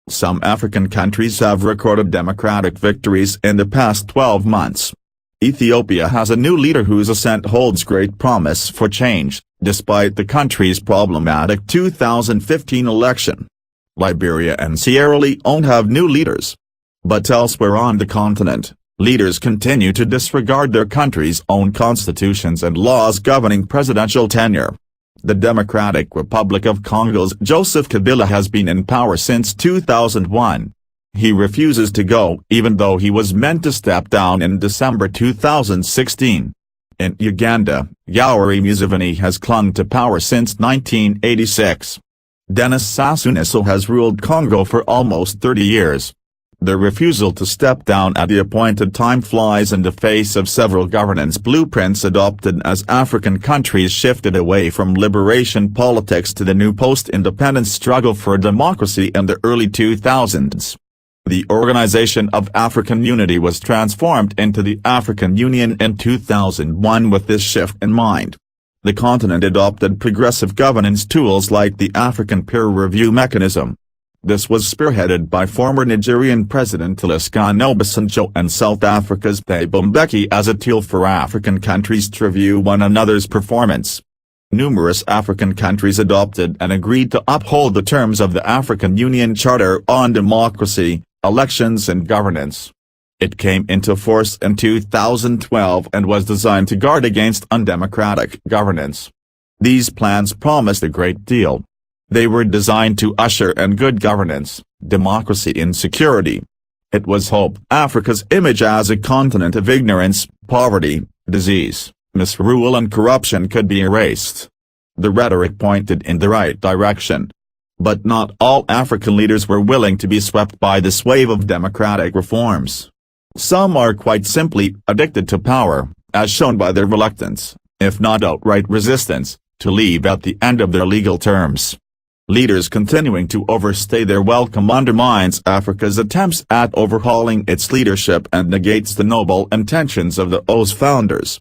Some African countries have recorded democratic victories in the past 12 months. Ethiopia has a new leader whose ascent holds great promise for change, despite the country's problematic 2015 election. Liberia and Sierra Leone have new leaders. But elsewhere on the continent, leaders continue to disregard their country's own constitutions and laws governing presidential tenure. The Democratic Republic of Congo's Joseph Kabila has been in power since 2001. He refuses to go even though he was meant to step down in December 2016. In Uganda, Yoweri Museveni has clung to power since 1986. Denis Sassou Nguesso has ruled Congo for almost 30 years. The refusal to step down at the appointed time flies in the face of several governance blueprints adopted as African countries shifted away from liberation politics to the new post-independence struggle for democracy in the early 2000s. The Organization of African Unity was transformed into the African Union in 2001 with this shift in mind. The continent adopted progressive governance tools like the African Peer Review Mechanism. This was spearheaded by former Nigerian President Olusegun Obasanjo and South Africa's Thabo Mbeki as a tool for African countries to review one another's performance. Numerous African countries adopted and agreed to uphold the terms of the African Union Charter on Democracy, Elections and Governance. It came into force in 2012 and was designed to guard against undemocratic governance. These plans promised a great deal. They were designed to usher in good governance, democracy and security. It was hoped Africa's image as a continent of ignorance, poverty, disease, misrule and corruption could be erased. The rhetoric pointed in the right direction. But not all African leaders were willing to be swept by this wave of democratic reforms. Some are quite simply addicted to power, as shown by their reluctance, if not outright resistance, to leave at the end of their legal terms. Leaders continuing to overstay their welcome undermines Africa's attempts at overhauling its leadership and negates the noble intentions of the OAS founders.